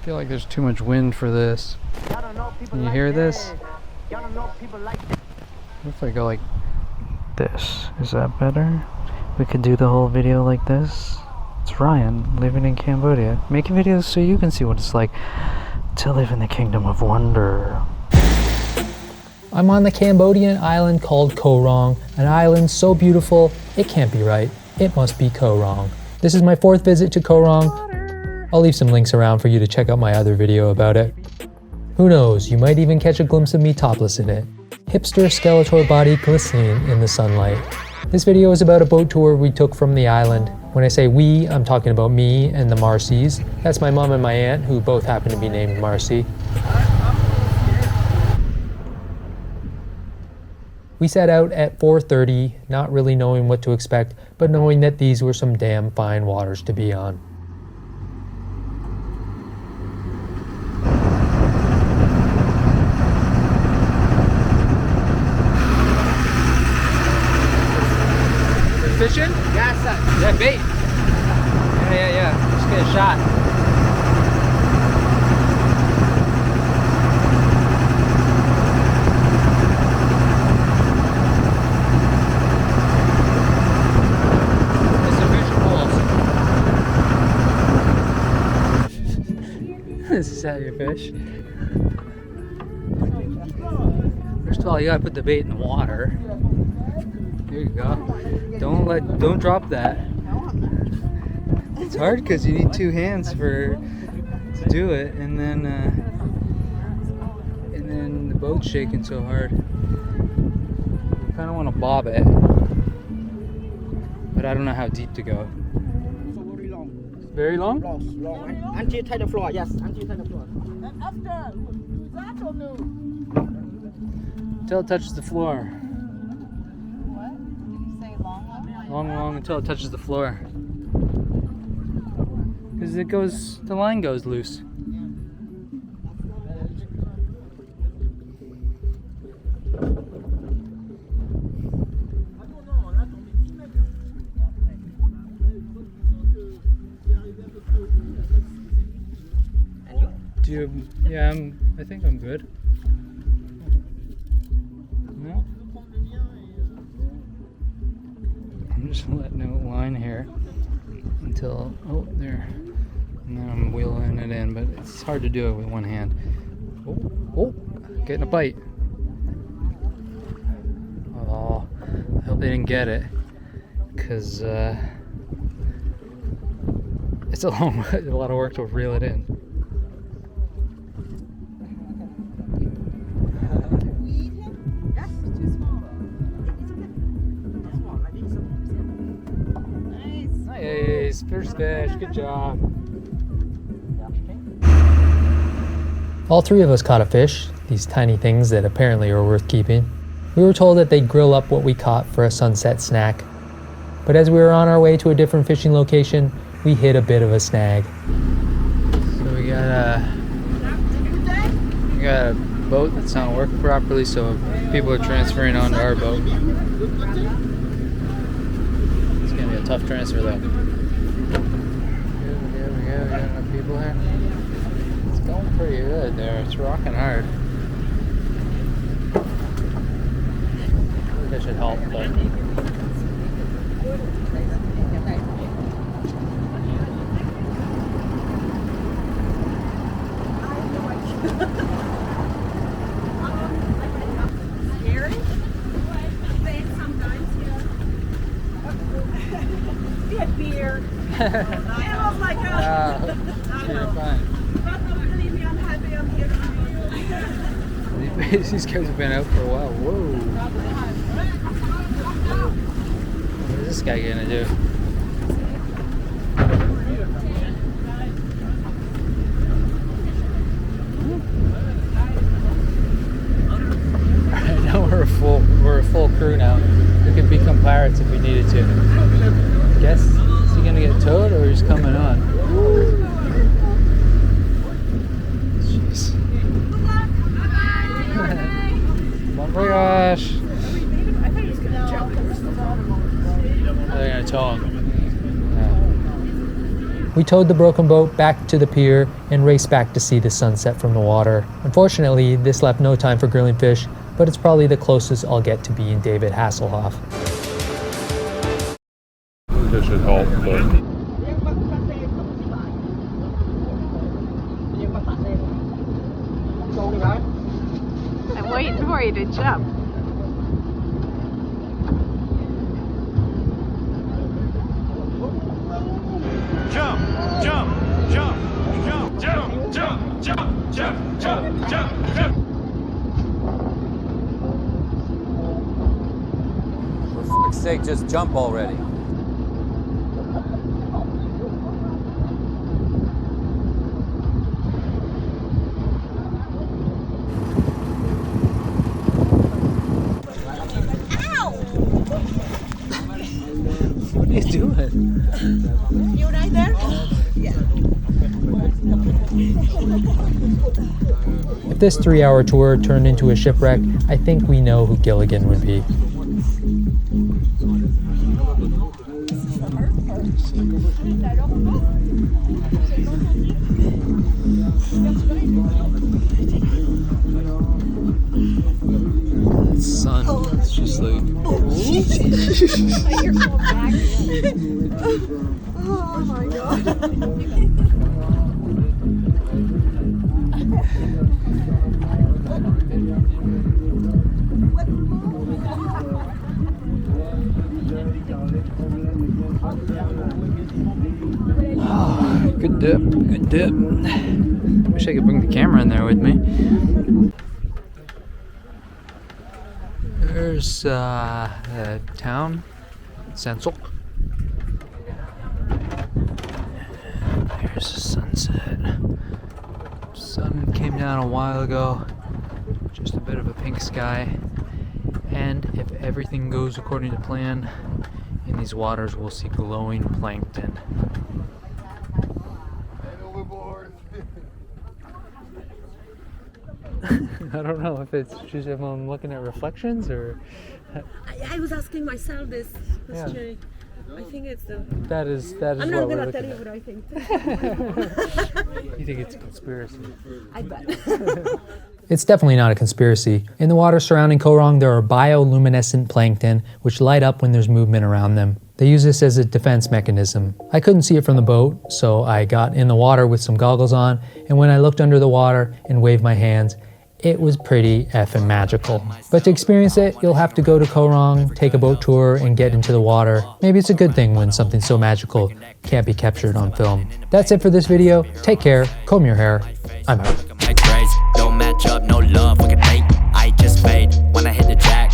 feel like there's too much wind for this. Can you hear this? What if I go like this? Is that better? We could do the whole video like this. It's Ryan, living in Cambodia, making videos so you can see what it's like to live in the kingdom of wonder. I'm on the Cambodian island called Koh Rong, an island so beautiful, it can't be right. It must be Koh Rong. This is my 4th visit to Koh Rong. I'll leave some links around for you to check out my other video about it. Who knows, you might even catch a glimpse of me topless in it. Hipster Skeletor body glistening in the sunlight. This video is about a boat tour we took from the island. When I say we, I'm talking about me and the Marcys. That's my mom and my aunt, who both happen to be named Marcy. We set out at 4:30, not really knowing what to expect, but knowing that these were some damn fine waters to be on. Fishing? Yes, sir. Is that bait? Yeah. Just get a shot. It's a fish pulse. This is how you fish. First of all, you gotta put the bait in the water. There you go. Don't drop that. It's hard because you need 2 hands to do it, and then the boat's shaking so hard. You kind of want to bob it, but I don't know how deep to go. Very long. Very long? Long. Until you touch the floor, yes. Until you touch the floor. And after, do that or no? Until it touches the floor. What? Did you say long? Long until it touches the floor. Because the line goes loose. Yeah, I think I'm good. No? I'm just letting it line here until, oh, there. And then I'm wheeling it in, but it's hard to do it with one hand. Oh, getting a bite. Oh, I hope they didn't get it, because it's a lot of work to reel it in. Nice, first fish, good job. All 3 of us caught a fish, these tiny things that apparently are worth keeping. We were told that they'd grill up what we caught for a sunset snack. But as we were on our way to a different fishing location, we hit a bit of a snag. So we got a boat that's not working properly, so people are transferring onto our boat. It's gonna be a tough transfer though. Here we go, we got enough people here. It's going pretty good there, it's rocking hard. I think that should help, but Scary? Sometimes, yeah. Beer. I was like, you're fine. believe me, I'm happy I'm here. These guys have been out for a while. Whoa. What is this guy gonna do? Alright, now we're a full crew now. We could become pirates if we needed to. Guess, is he gonna get towed or he's coming on? Jeez. Bon voyage! They're gonna tow him. We towed the broken boat back to the pier and raced back to see the sunset from the water. Unfortunately, this left no time for grilling fish, but it's probably the closest I'll get to being David Hasselhoff. This should help, but I'm waiting for you to jump. Jump, jump, jump, jump, jump, jump, jump, jump, jump, jump, jump. For fuck's sake, just jump already. What are you doing? You right there? If this 3-hour tour turned into a shipwreck, I think we know who Gilligan would be. The sun, it's just like... Oh my god. Good dip, good dip. Wish I could bring the camera in there with me. There's a town, Sansok. There's the sunset. Sun came down a while ago. Just a bit of a pink sky. And if everything goes according to plan, in these waters we'll see glowing plankton. I don't know if it's just if I'm looking at reflections or... I was asking myself this question. I think it's the... That is I'm what not we're gonna tell looking you at. what I think. You think it's a conspiracy? I bet. It's definitely not a conspiracy. In the water surrounding Koh Rong, there are bioluminescent plankton, which light up when there's movement around them. They use this as a defense mechanism. I couldn't see it from the boat, so I got in the water with some goggles on, and when I looked under the water and waved my hands, it was pretty effing magical. But to experience it, you'll have to go to Koh Rong, take a boat tour, and get into the water. Maybe it's a good thing when something so magical can't be captured on film. That's it for this video. Take care, comb your hair. I'm out. Don't match up, no love, I just fade when I hit the jack.